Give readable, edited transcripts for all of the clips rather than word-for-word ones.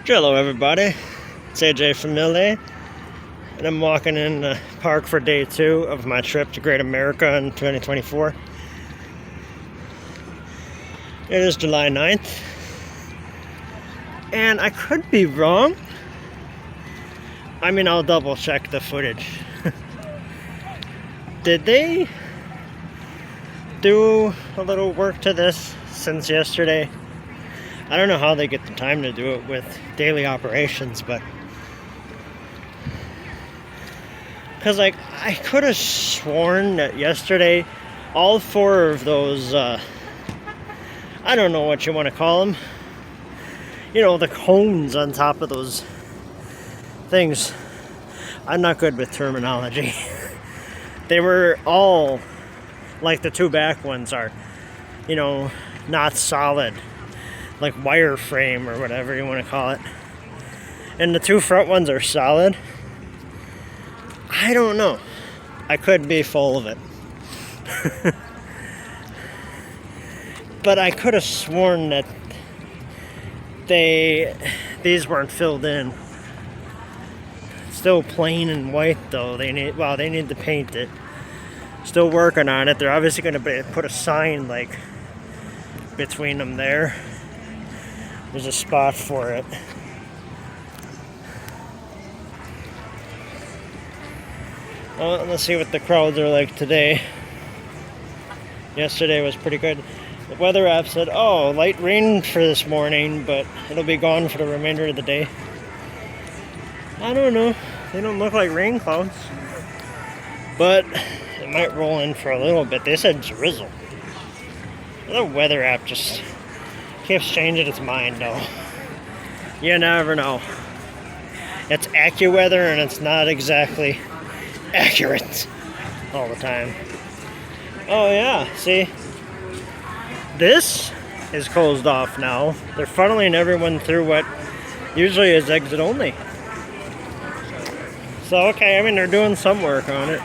Hello everybody, it's AJ from Milday, and I'm walking in the park for day 2 of my trip to Great America in 2024. It is July 9th, and I could be wrong. I mean, I'll double check the footage. Did they do a little work to this since yesterday? I don't know how they get the time to do it with daily operations, but because I could have sworn that yesterday all 4 of those I don't know what you want to call them, the cones on top of those things. I'm not good with terminology. They were all like the 2 back ones are, not solid, like wireframe or whatever you want to call it, and the 2 front ones are solid. I don't know, I could be full of it. But I could have sworn that these weren't filled in. Still plain and white though. They need to paint it. Still working on it. They're obviously going to put a sign like between them there. There's a spot for it. Well, let's see what the crowds are like today. Yesterday was pretty good. The weather app said, light rain for this morning, but it'll be gone for the remainder of the day. I don't know. They don't look like rain clouds. But it might roll in for a little bit. They said drizzle. The weather app just keeps changing its mind, though. You never know. It's AccuWeather, and it's not exactly accurate all the time. Oh yeah, see? This is closed off now. They're funneling everyone through what usually is exit only. So, okay, I mean, they're doing some work on it.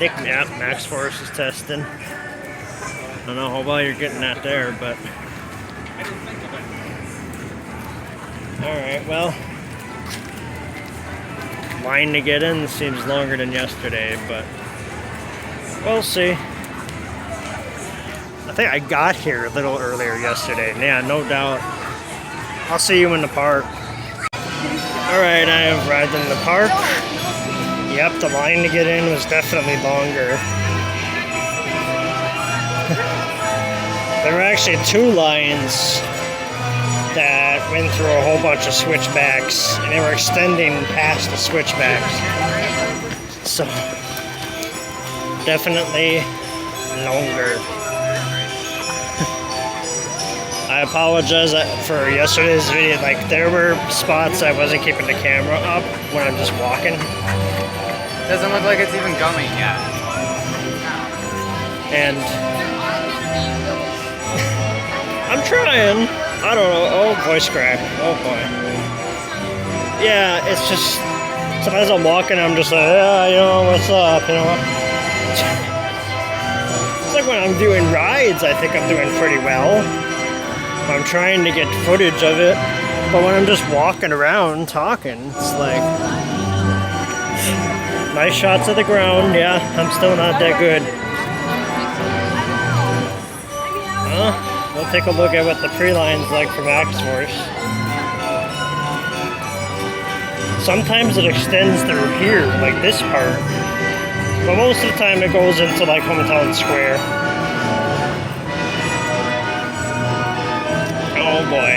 Nick Max Force is testing. I don't know how well you're getting that there, but... Alright, well... Line to get in seems longer than yesterday, but... We'll see. I think I got here a little earlier yesterday. Yeah, no doubt. I'll see you in the park. Alright, I have arrived in the park. Yep, the line to get in was definitely longer. There were actually 2 lines that went through a whole bunch of switchbacks, and they were extending past the switchbacks. So, definitely longer. I apologize for yesterday's video. Like, there were spots I wasn't keeping the camera up when I'm just walking. Doesn't look like it's even coming yet. And I'm trying. I don't know. Oh, voice crack. Oh boy. Yeah, it's just sometimes I'm walking, I'm just like, what's up, It's like when I'm doing rides, I think I'm doing pretty well. I'm trying to get footage of it, but when I'm just walking around talking, it's like nice shots of the ground. Yeah, I'm still not that good. We'll take a look at what the pre-line's like for Max Force. Sometimes it extends through here, like this part, but most of the time it goes into like Hometown Square. Oh boy.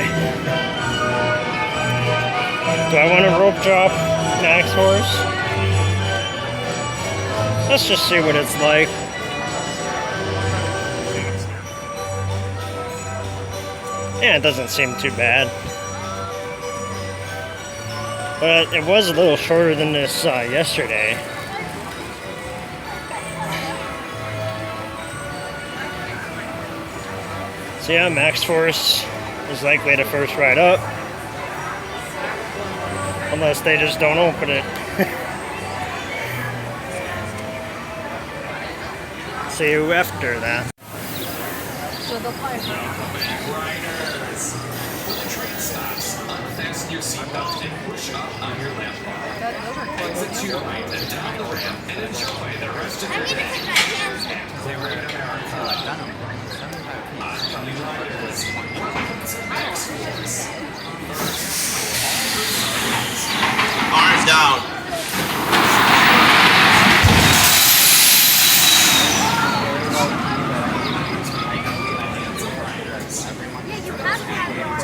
Do I want to rope drop Max Force? Let's just see what it's like. Yeah, it doesn't seem too bad. But it was a little shorter than this yesterday. So yeah, Max Force is likely the first ride up. Unless they just don't open it. See you after that. so they'll probably Unfasten your seatbelt and push up on your left bar. those are close. Exit to your right and down the ramp and enjoy the rest of I'm your gonna day. take my hands off. Clear America. Upcoming rivals. Welcome to Max Force. Arms down. Yeah, you have to have your arms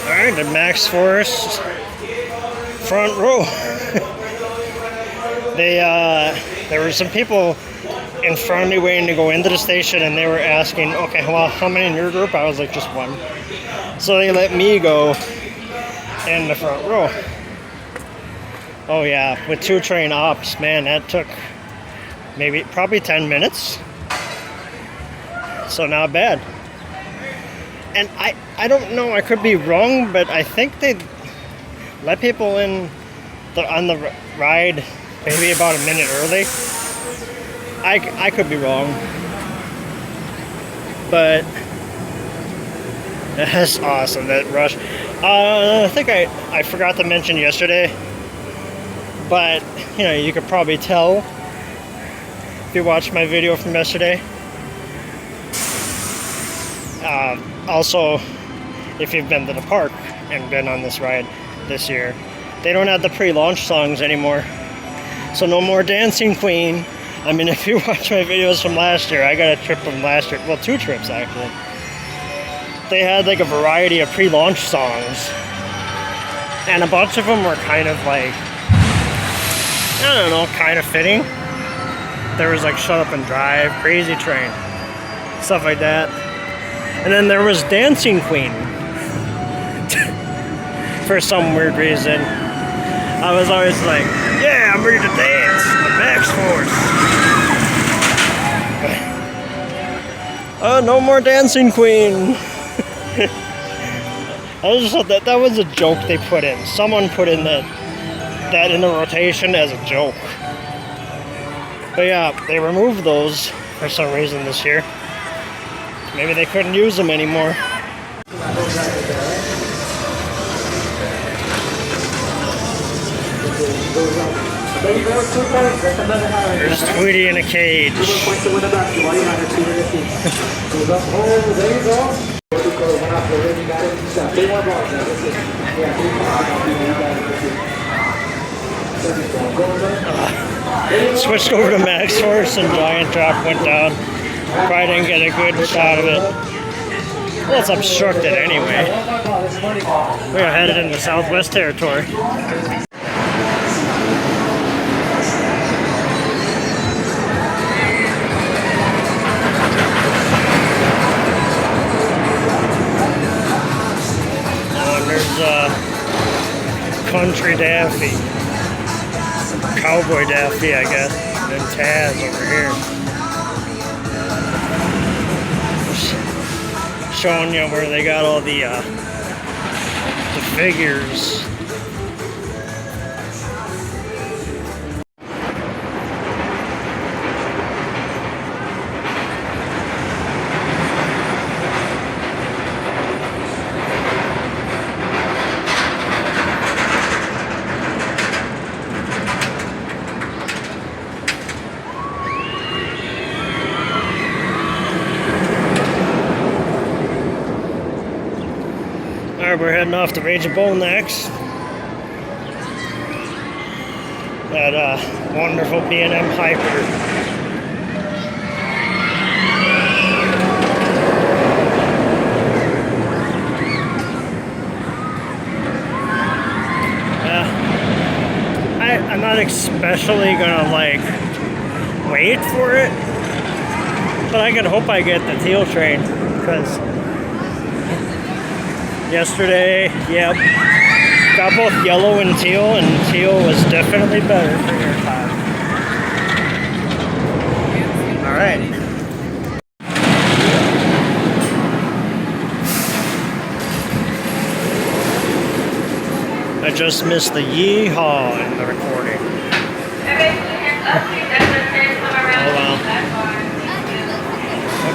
Alright, the Max Force front row. There were some people in front of me waiting to go into the station, and they were asking, okay, well, how many in your group? I was like, just one. So they let me go in the front row. Oh yeah, with 2 train ops, man, that took probably 10 minutes. So not bad. And I don't know, I could be wrong, but I think they let people in on the ride maybe about a minute early. I could be wrong, but that's awesome, that rush. I think I forgot to mention yesterday, but you know, you could probably tell if you watched my video from yesterday. Also, if you've been to the park and been on this ride this year, they don't have the pre-launch songs anymore. So no more Dancing Queen. I mean, if you watch my videos from last year, I got a trip from last year, well, 2 trips actually. They had like a variety of pre-launch songs, and a bunch of them were kind of like, I don't know, kind of fitting. There was like Shut Up and Drive, Crazy Train, stuff like that. And then there was Dancing Queen. For some weird reason. I was always like, yeah, I'm ready to dance. The Max Force. Oh, no more Dancing Queen. I just thought that was a joke they put in. Someone put in that in the rotation as a joke. But yeah, they removed those for some reason this year. Maybe they couldn't use them anymore. There's Tweety in a cage. Switched over to Max Force and Giant Drop went down. Probably didn't get a good shot of it. Well, it's obstructed anyway. We are headed into Southwest Territory. There's Country Daffy. Cowboy Daffy, I guess. And then Taz over here. Showing you where they got all the figures. Alright, we're heading off to Raging Bull next. That wonderful B&M Hyper. I'm not especially gonna like wait for it, but I can hope I get the teal train, because yesterday, yep, got both yellow and teal was definitely better for your time. Alright. I just missed the yeehaw in the recording. Oh wow.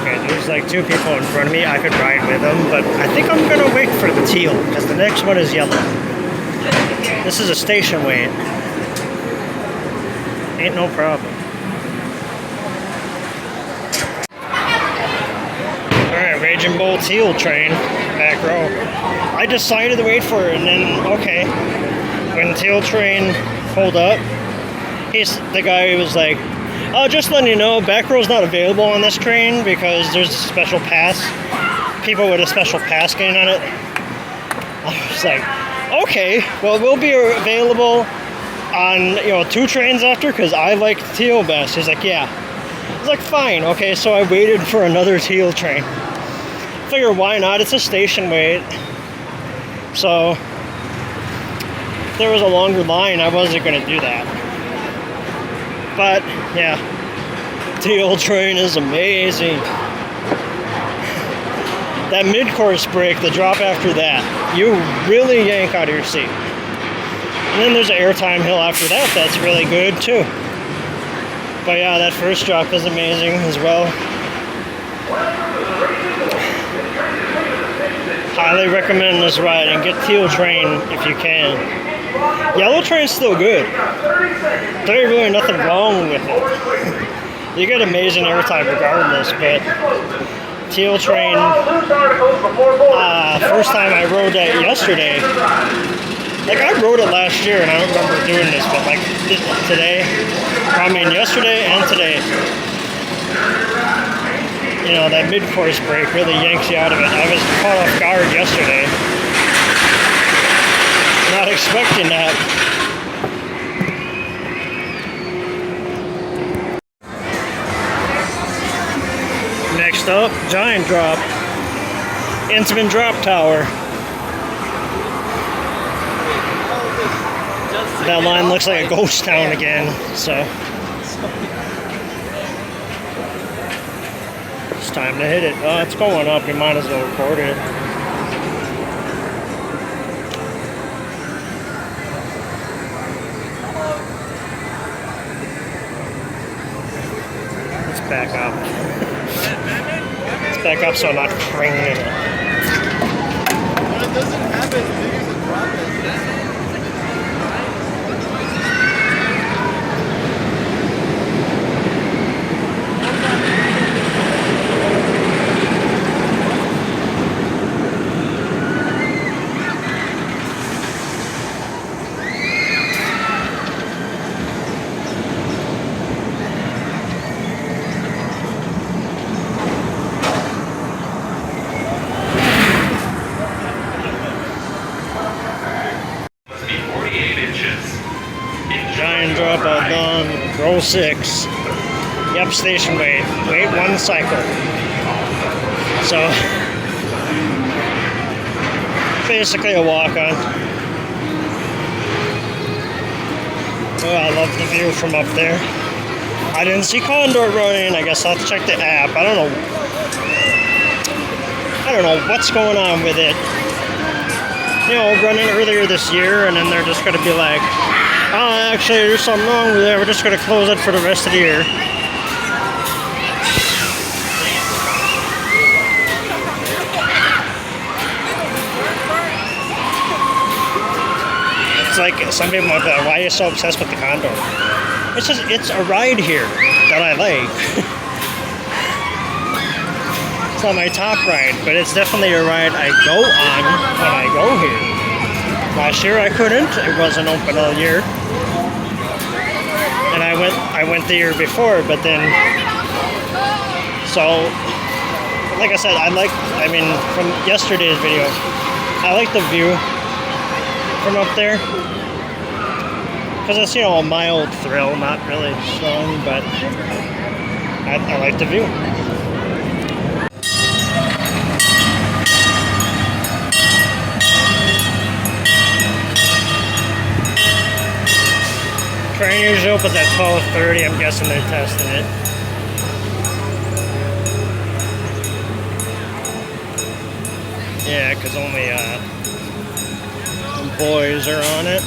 Okay, there's like two people in front of me. I could ride with them, but I think I'm gonna wait for the teal because the next one is yellow. This is a station wait. Ain't no problem. Alright, Raging Bull teal train, back row. I decided to wait for it, and then, okay, when the teal train pulled up, the guy was like, oh, just letting you know, back row's not available on this train because there's a special pass. People with a special pass getting on it. I was like, okay, well, we'll be available on, 2 trains after because I like the teal best. He's like, yeah. I was like, fine, okay, so I waited for another teal train. Figure why not? It's a station wait. So if there was a longer line, I wasn't gonna do that. But yeah, teal train is amazing. That mid-course break, the drop after that, you really yank out of your seat. And then there's an airtime hill after that that's really good too. But yeah, that first drop is amazing as well. Highly recommend this ride and get teal train if you can. Yellow train's still good. There's really nothing wrong with it. You get amazing airtime regardless, but teal train, first time I rode that yesterday, like I rode it last year and I don't remember doing this, but like today, yesterday and today, that mid-course break really yanks you out of it. I was caught off guard yesterday. Not expecting that. Next up, Giant Drop. Intamin Drop Tower. That line looks like a ghost town again, so. It's time to hit it. Oh, it's going up. You might as well record it. Let's back up. Let's back up so I'm not cringing it. Well, it doesn't have as big as a drop is. Giant Drop all done. Row 6. Yep, station wait. Wait 1 cycle. So, basically a walk-on. Oh, I love the view from up there. I didn't see Condor running. I guess I'll have to check the app. I don't know what's going on with it. Running earlier this year, and then they're just going to be like, oh, actually, there's something wrong with it. We're just going to close it for the rest of the year. It's like some people might be like, why are you so obsessed with the Condor? It's just, it's a ride here that I like. It's not my top ride, but it's definitely a ride I go on when I go here. Last year I couldn't. It wasn't open all year. And I went the year before, but then, so, like I said, from yesterday's video, I like the view from up there. Because it's, a mild thrill, not really strong, but I like the view. Train usually opens at 12:30. I'm guessing they're testing it. Yeah, because only boys are on it.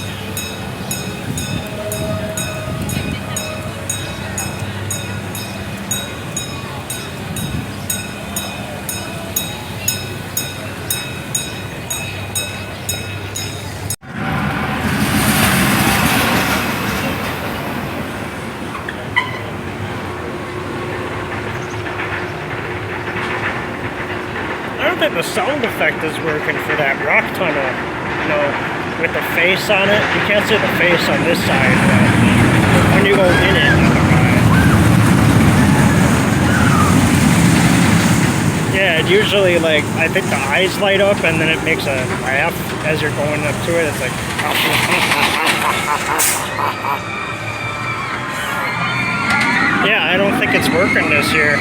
I don't think the sound effect is working for that rock tunnel. You know, with the face on it. You can't see the face on this side, but when you go in it, yeah, it usually, like, I think the eyes light up and then it makes a laugh as you're going up to it. It's like, yeah, I don't think it's working this year.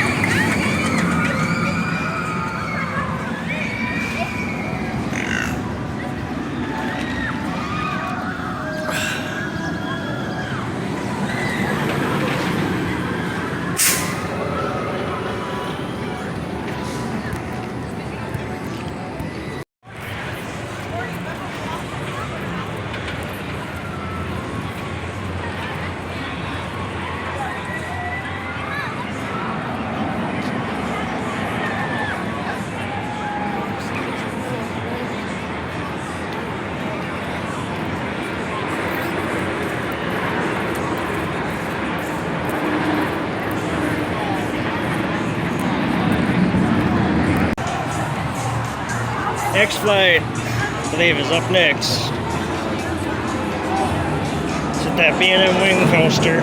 X-Flight, I believe, is up next. It's at that B&M wing coaster.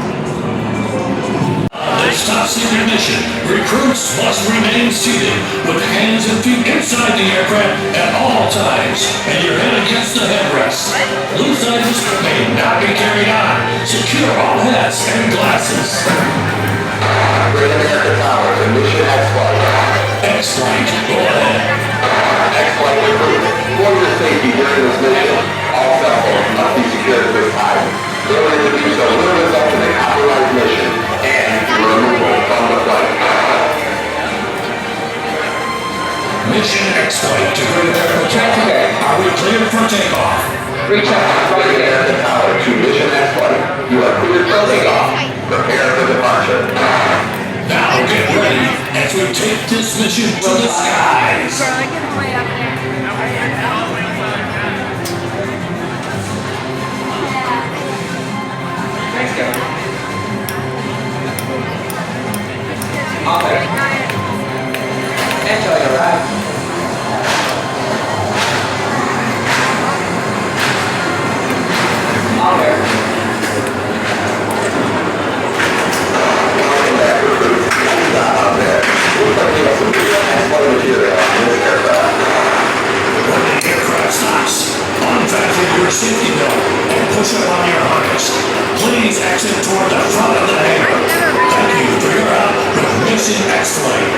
This top secret mission, recruits must remain seated with hands and feet inside the aircraft at all times, and your head against the headrest. Loose items may not be carried on. Secure all hats and glasses. Raven at the tower to mission X-Flight. X-Flight, go ahead. X-Flight recruit. For your safety during this mission, all cell phones must be secured at this time. Failure to do so will result in a compromised mission and removal from the flight. Mission X-Flight to Great Airport. Are we cleared for takeoff? Reach out right at the tower to mission X-Flight. You are cleared for takeoff. Prepare for departure. Now get ready as we take this mission to the skies. Bro, I can way up there. Thanks, guys. Enjoy your ride. When the aircraft stops, unfasten your safety belt and push up on your harness. Please exit toward the front of the hangar. Thank you for your help with Mission X-Flight.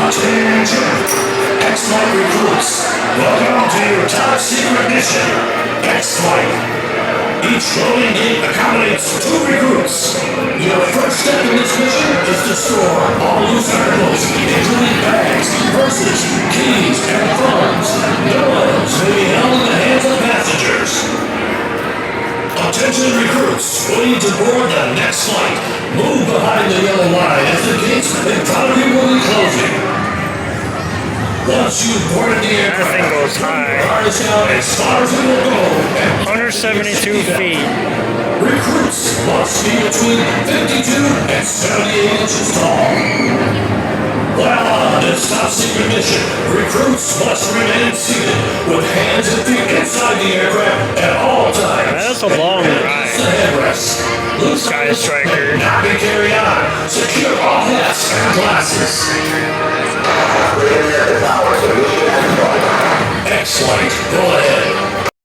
Attention! X-Flight recruits, welcome to your top secret mission, X-Flight. Each loading gate accommodates 2 recruits. Your first step in this mission is to store all loose articles, including bags, purses, keys, and phones. No items may be held in the hands of passengers. Attention recruits, waiting to board the next flight. Move behind the yellow line as the gates in front of you will be closing. Once you've boarded the aircraft, That thing goes high. harness down as far as it will go and 172 feet. recruits must be between 52 and 78 inches tall. While on this top secret mission, recruits must remain seated with hands and feet inside the aircraft at all times. That's a long ride. The headrest. Loose Sky items Striker. may not be carried on. Secure all hats and glasses. Raven at the tower to mission X-Flight. X-Flight, go ahead.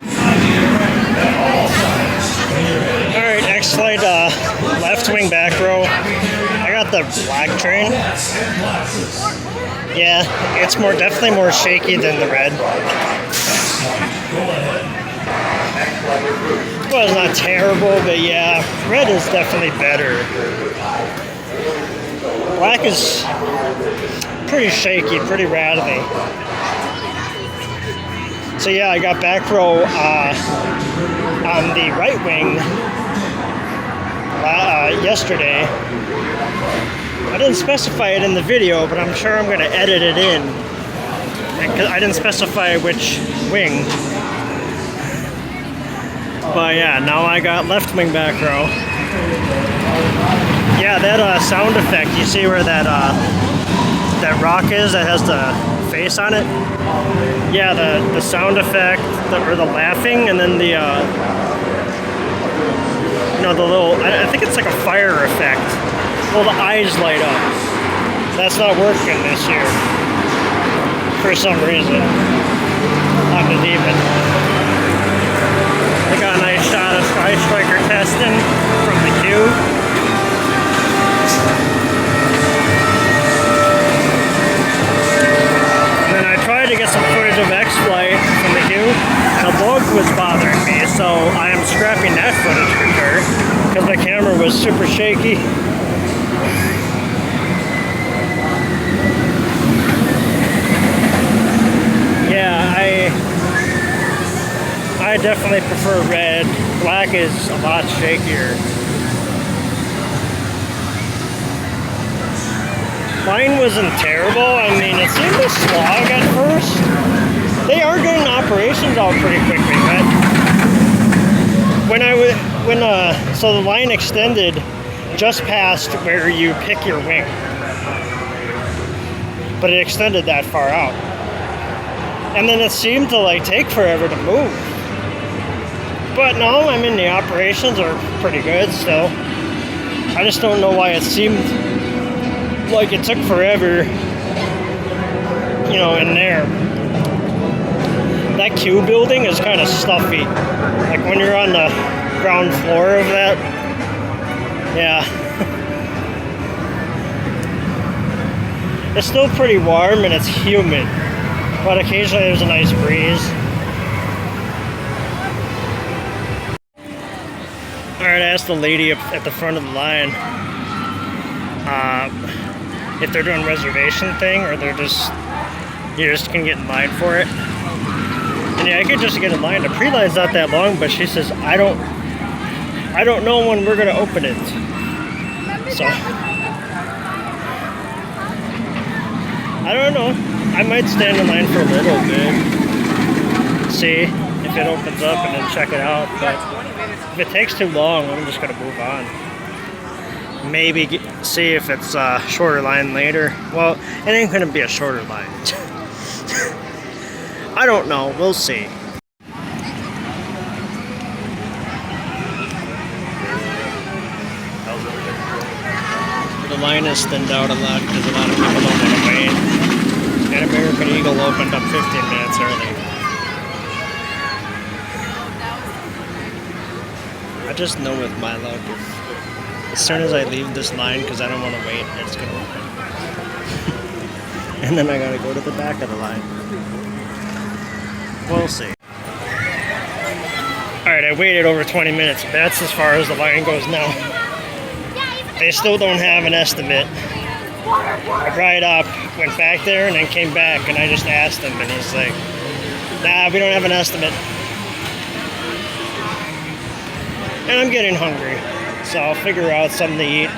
Find the aircraft at all times. When you're heading Alright, X-Flight, left wing back row. I got the black train. hats and glasses. Yeah, it's definitely more shaky than the red. X-Flight, go ahead. Well, it's not terrible, but yeah, red is definitely better. Black is pretty shaky, pretty rattly. So yeah, I got back row on the right wing yesterday. I didn't specify it in the video, but I'm sure I'm going to edit it in. Because I didn't specify which wing. But yeah, now I got left wing back row. Yeah, that sound effect, you see where that that rock is that has the face on it? Yeah, the sound effect, or the laughing, and then the the little, I think it's like a fire effect. Well, the eyes light up. That's not working this year. For some reason. On the Demon. I got a nice shot of Sky Striker testing from the Q. And then I tried to get some footage of X-Flight from the Q. And a bug was bothering me, so I am scrapping that footage for sure. Because my camera was super shaky. Yeah, I definitely prefer red. Black is a lot shakier. Mine wasn't terrible. I mean, it seemed to slog at first. They are getting operations out pretty quickly, but so the line extended just past where you pick your wing, but it extended that far out. And then it seemed to like take forever to move. But no, I mean the operations are pretty good still. I just don't know why it seemed like it took forever, in there. That Q building is kind of stuffy. Like when you're on the ground floor of that. Yeah. It's still pretty warm and it's humid. But occasionally there's a nice breeze. Alright, I asked the lady up at the front of the line if they're doing a reservation thing or you just can get in line for it. And yeah, I could just get in line. The pre-line's not that long, but she says I don't know when we're gonna open it. So I don't know. I might stand in line for a little bit, see if it opens up, and then check it out. But if it takes too long, I'm just gonna move on. Maybe see if it's a shorter line later. Well, it ain't gonna be a shorter line. I don't know. We'll see. The line is thinned out a lot because a lot of people don't want to wait. And American Eagle opened up 15 minutes early. I just know with my luck, as soon as I leave this line, because I don't want to wait, it's going to open. And then I got to go to the back of the line. We'll see. Alright, I waited over 20 minutes. That's as far as the line goes now. They still don't have an estimate. I brought it up, went back there, and then came back, and I just asked him, and he's like, nah, we don't have an estimate. And I'm getting hungry, so I'll figure out something to eat.